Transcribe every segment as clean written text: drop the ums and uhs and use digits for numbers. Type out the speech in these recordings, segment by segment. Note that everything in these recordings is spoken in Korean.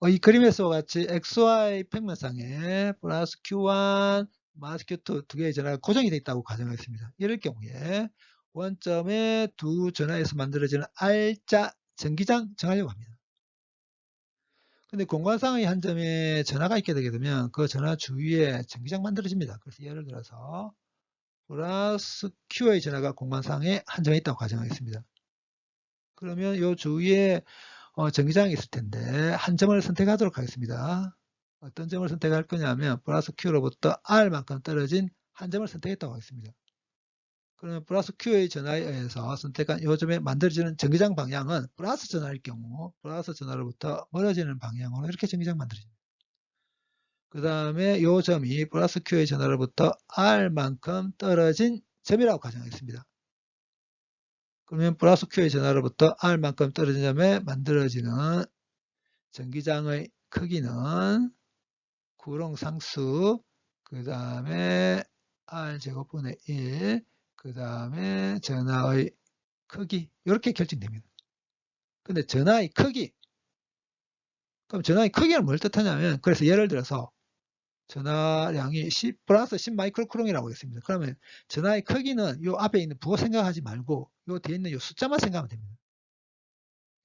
이 그림에서와 같이 XY 평면상에 플러스 Q1, 마이너스 Q2 두 개의 전화가 고정이 되어 있다고 가정하겠습니다. 이럴 경우에 원점의 두 전화에서 만들어지는 R자 전기장 정하려고 합니다. 근데 공간상의 한 점에 전화가 있게 되게 되면 그 전화 주위에 전기장 만들어집니다. 그래서 예를 들어서 플러스 Q의 전화가 공간상에 한 점에 있다고 가정하겠습니다. 그러면 이 주위에 전기장이 있을 텐데 한 점을 선택하도록 하겠습니다. 어떤 점을 선택할 거냐면 플러스 Q로부터 R만큼 떨어진 한 점을 선택했다고 하겠습니다. 그러면 플러스 Q의 전화에 의해서 선택한 이 점에 만들어지는 전기장 방향은 플러스 전화일 경우 플러스 전화로부터 멀어지는 방향으로 이렇게 전기장 만들어집니다. 그 다음에 이 점이 플러스 Q의 전화로부터 R만큼 떨어진 점이라고 가정하겠습니다. 그러면 플러스 Q의 전화로부터 R만큼 떨어진 점에 만들어지는 전기장의 크기는 구롱 상수, 그 다음에 R제곱분의 1, 그 다음에 전하의 크기, 이렇게 결정됩니다. 근데 전하의 크기, 그럼 전하의 크기는 뭘 뜻하냐면, 그래서 예를 들어서 전하량이 10 플러스 10 마이크로쿠롱이라고 했습니다. 그러면 전하의 크기는 요 앞에 있는 부호 생각하지 말고 요 뒤에 있는 요 숫자만 생각하면 됩니다.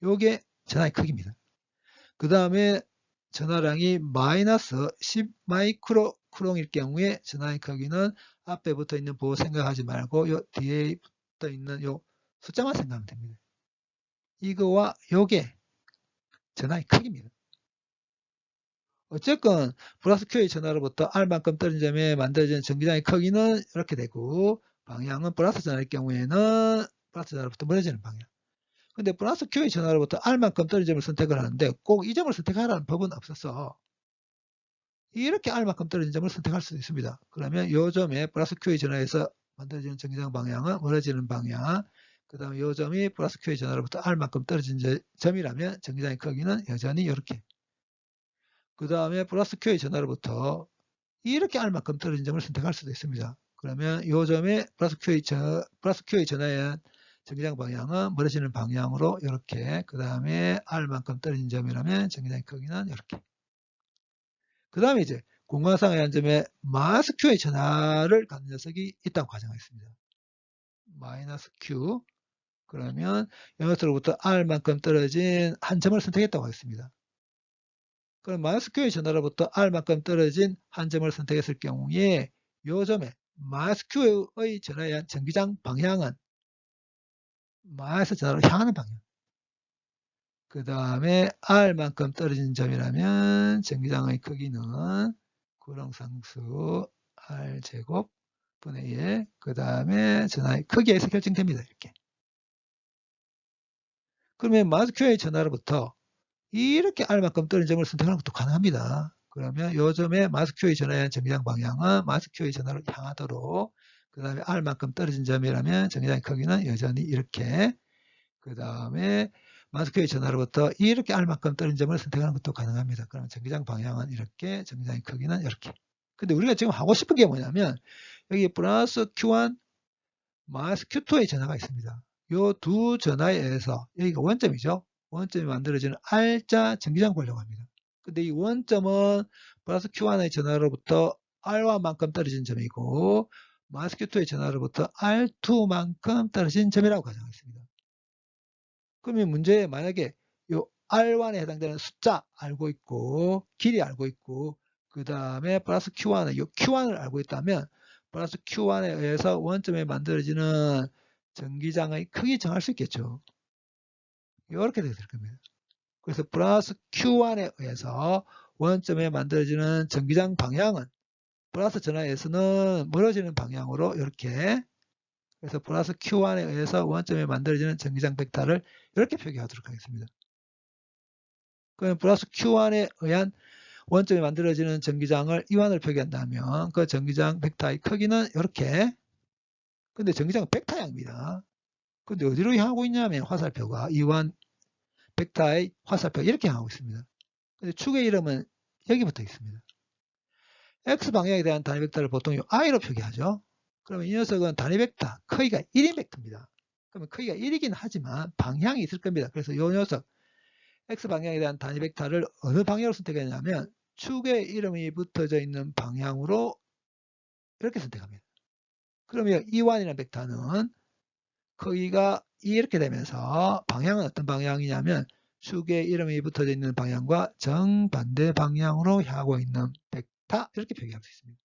요게 전하의 크기입니다. 그 다음에 전하량이 마이너스 10 마이크로쿠롱일 경우에 전하의 크기는 앞에 붙어 있는 부호 생각하지 말고 요 뒤에 붙어 있는 요 숫자만 생각하면 됩니다. 이거와 요게 전하의 크기입니다. 어쨌건 플러스 Q의 전하로부터 R만큼 떨어진 점에 만들어지는 전기장의 크기는 이렇게 되고 방향은 플러스 전하일 경우에는 플러스 전하로부터 멀어지는 방향. 근데 플러스 Q의 전하로부터 R만큼 떨어진 점을 선택을 하는데 꼭 이 점을 선택하라는 법은 없어서 이렇게 R만큼 떨어진 점을 선택할 수도 있습니다. 그러면 이 점에 플러스 Q의 전하에서 만들어지는 전기장 방향은 멀어지는 방향, 그 다음에 이 점이 플러스 Q의 전하로부터 R만큼 떨어진 점이라면 전기장의 크기는 여전히 이렇게, 그 다음에 플러스 Q의 전하로부터 이렇게 R만큼 떨어진 점을 선택할 수도 있습니다. 그러면 이 점에 플러스 Q의 전하의 전기장 방향은 멀어지는 방향으로 이렇게, 그 다음에 R만큼 떨어진 점이라면 전기장의 크기는 이렇게. 그 다음에 이제 공간상의 한 점에 마이너스 Q의 전하를 갖는 녀석이 있다고 가정하겠습니다. 마이너스 Q. 그러면 이것으로부터 R만큼 떨어진 한 점을 선택했다고 하겠습니다. 그럼 마이너스 Q의 전하로부터 R만큼 떨어진 한 점을 선택했을 경우에 이 점에 마이너스 Q의 전하에 의한 전기장 방향은 마이너스 전하로 향하는 방향. 그 다음에 R만큼 떨어진 점이라면 전기장의 크기는 구렁상수 R제곱 분의 1, 그 다음에 전하의 크기에서 결정됩니다. 이렇게. 그러면 마이너스 Q의 전하로부터 이렇게 R만큼 떨어진 점을 선택하는 것도 가능합니다. 그러면 이 점에 마이너스 Q의 전하에 의한 전기장 방향은 마이너스 Q의 전하로 향하도록, 그 다음에 R만큼 떨어진 점이라면 전기장의 크기는 여전히 이렇게, 그 다음에 마이너스 Q의 전하로부터 이렇게 R만큼 떨어진 점을 선택하는 것도 가능합니다. 그러면 전기장 방향은 이렇게, 전기장의 크기는 이렇게. 근데 우리가 지금 하고 싶은 게 뭐냐면 여기 플러스 Q1, 마이너스 Q2의 전하가 있습니다. 이 두 전하에 의해서 여기가 원점이죠. 원점이 만들어지는 R자 전기장 보려고 합니다. 근데 이 원점은 플러스 Q1의 전하로부터 R1만큼 떨어진 점이고 마이너스 Q2의 전하로부터 R2만큼 떨어진 점이라고 가정하겠습니다. 그러면 문제에 만약에 이 R1에 해당되는 숫자 알고 있고 길이 알고 있고 그 다음에 플러스 Q1의 이 Q1을 알고 있다면 플러스 Q1에 의해서 원점에 만들어지는 전기장의 크기 정할 수 있겠죠. 이렇게 되실 겁니다. 그래서 플러스 Q1에 의해서 원점에 만들어지는 전기장 방향은 플러스 전하에서는 멀어지는 방향으로 이렇게, 그래서 플러스 Q1에 의해서 원점에 만들어지는 전기장 벡터를 이렇게 표기하도록 하겠습니다. 그러면 플러스 Q1에 의한 원점에 만들어지는 전기장을 이완을 표기한다면 그 전기장 벡터의 크기는 이렇게, 근데 전기장은 벡터양입니다. 근데 어디로 향하고 있냐면 화살표가 이완 벡터의 화살표 이렇게 향하고 있습니다. 근데 축의 이름은 여기 붙어 있습니다. X방향에 대한 단위 벡터를 보통 I로 표기하죠. 그러면 이 녀석은 단위 벡터 크기가 1인 벡터입니다. 그러면 크기가 1이긴 하지만 방향이 있을 겁니다. 그래서 이 녀석 X 방향에 대한 단위 벡터를 어느 방향으로 선택했냐면 축에 이름이 붙어져 있는 방향으로 이렇게 선택합니다. 그러면 E1이라는 벡터는 크기가 이렇게 되면서 방향은 어떤 방향이냐면 축에 이름이 붙어져 있는 방향과 정반대 방향으로 향하고 있는 벡터 이렇게 표기할 수 있습니다.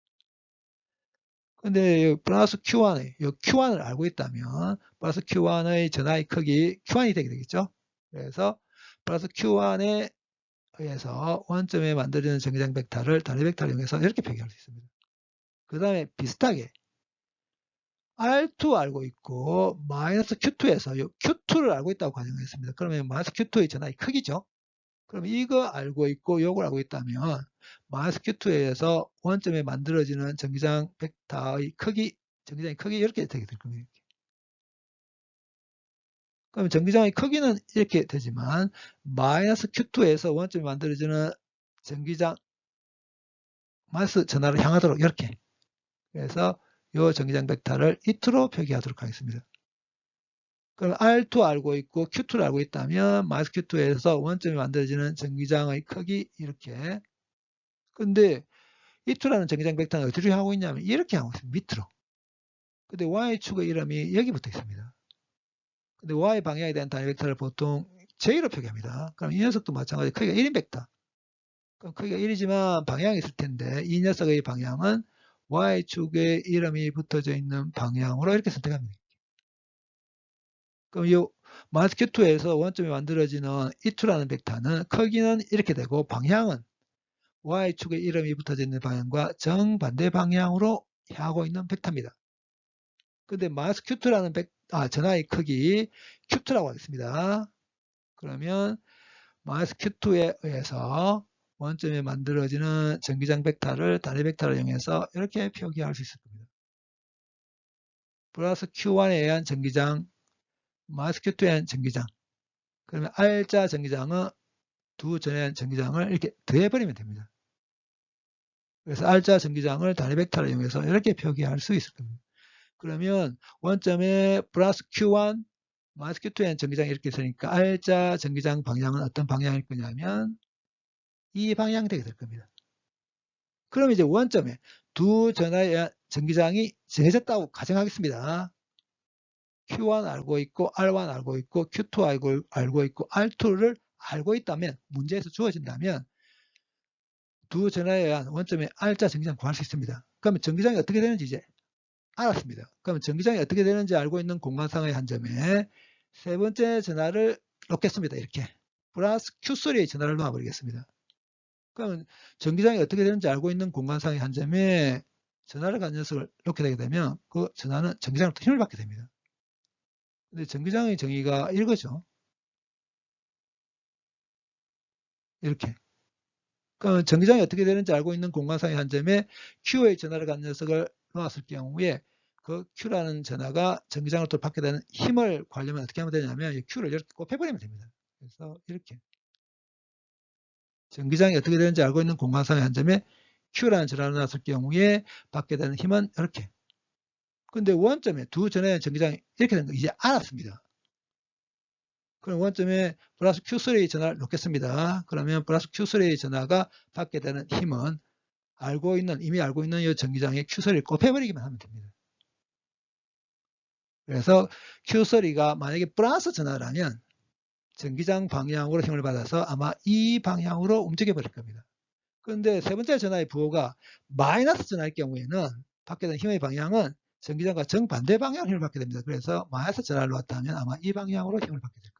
근데 플러스 Q1의 Q1을 알고 있다면 플러스 Q1의 전하의 크기 Q1이 되게 되겠죠. 그래서 플러스 Q1에 의해서 원점에 만들어지는 정기장 벡터를 단위 벡터를 이용해서 이렇게 표기할 수 있습니다. 그 다음에 비슷하게 R2 알고 있고 마이너스 Q2에서 Q2를 알고 있다고 가정했습니다. 그러면 마이너스 Q2의 전하의 크기죠. 그럼 이거 알고 있고 요걸 알고 있다면 마이너스 Q2에 의해서 원점에 만들어지는 전기장 벡터의 크기, 전기장의 크기 이렇게 되게 될 겁니다. 그럼 전기장의 크기는 이렇게 되지만 마이너스 Q2에서 원점에 만들어지는 전기장 마이너스 전하를 향하도록 이렇게 그래서 이 전기장 벡터를 이트로 표기하도록 하겠습니다. 그럼 R2 알고 있고 Q2를 알고 있다면 마이너스 Q2에서 원점이 만들어지는 전기장의 크기 이렇게. 근데 E2라는 전기장 벡터는 어디로 하고 있냐면 이렇게 하고 있습니다. 밑으로. 근데 Y축의 이름이 여기 붙어 있습니다. 근데 Y 방향에 대한 단위 벡터를 보통 J로 표기합니다. 그럼 이 녀석도 마찬가지 크기가 1인 벡터. 그럼 크기가 1이지만 방향이 있을 텐데 이 녀석의 방향은 Y축에 이름이 붙어져 있는 방향으로 이렇게 선택합니다. 그럼 이 마이너스 Q2에서 원점이 만들어지는 E2라는 벡터는 크기는 이렇게 되고 방향은 Y축에 이름이 붙어져 있는 방향과 정반대 방향으로 향하고 있는 벡터입니다. 근데 마이너스 Q2라는 전하의 크기 Q2라고 하겠습니다. 그러면 마이너스 Q2에 의해서 원점에 만들어지는 전기장 벡터를 단위 벡터를 이용해서 이렇게 표기할 수 있을 겁니다. 플러스 Q1에 의한 전기장, 마이너스 Q2에 의한 전기장. 그러면 R자 전기장은 두 전에 의한 전기장을 이렇게 더해버리면 됩니다. 그래서 R자 전기장을 단위 벡터를 이용해서 이렇게 표기할 수 있을 겁니다. 그러면 원점에 플러스 Q1, 마이너스 Q2에 의한 전기장이 이렇게 있으니까 R자 전기장 방향은 어떤 방향일 거냐면 이 방향이 되게 될 겁니다. 그럼 이제 원점에 두 전하의 전기장이 정해졌다고 가정하겠습니다. Q1 알고 있고 R1 알고 있고 Q2 알고 있고 R2를 알고 있다면 문제에서 주어진다면 두 전하에 의한 원점의 R자 전기장 구할 수 있습니다. 그러면 전기장이 어떻게 되는지 이제 알았습니다. 그러면 전기장이 어떻게 되는지 알고 있는 공간상의 한 점에 세 번째 전하를 놓겠습니다. 이렇게 플러스 Q3의 전하를 놓아버리겠습니다. 그러면 전기장이 어떻게 되는지 알고 있는 공간상의 한 점에 전하를 가진 녀석을 놓게 되게 되면 그 전하는 전기장으로부터 힘을 받게 됩니다. 근데 전기장의 정의가 이거죠. 이렇게. 그러면 전기장이 어떻게 되는지 알고 있는 공간상의 한 점에 Q의 전하를 가진 녀석을 놓았을 경우에 그 Q라는 전하가 전기장으로부터 받게 되는 힘을 구하려면 어떻게 하면 되냐면 Q를 이렇게 곱해버리면 됩니다. 그래서 이렇게. 전기장이 어떻게 되는지 알고 있는 공간상의 한 점에 Q라는 전하를 놨을 경우에 받게 되는 힘은 이렇게. 근데 원점에 두 전하의 전기장이 이렇게 되는 거 이제 알았습니다. 그럼 원점에 플러스 Q3의 전하를 놓겠습니다. 그러면 플러스 Q3의 전하가 받게 되는 힘은 이미 알고 있는 이 전기장의 Q3를 곱해버리기만 하면 됩니다. 그래서 Q3가 만약에 플러스 전하라면 전기장 방향으로 힘을 받아서 아마 이 방향으로 움직여 버릴 겁니다. 그런데 세 번째 전하의 부호가 마이너스 전하일 경우에는 받게 되는 힘의 방향은 전기장과 정반대 방향으로 힘을 받게 됩니다. 그래서 마이너스 전하를 놓았다면 아마 이 방향으로 힘을 받게 됩니다.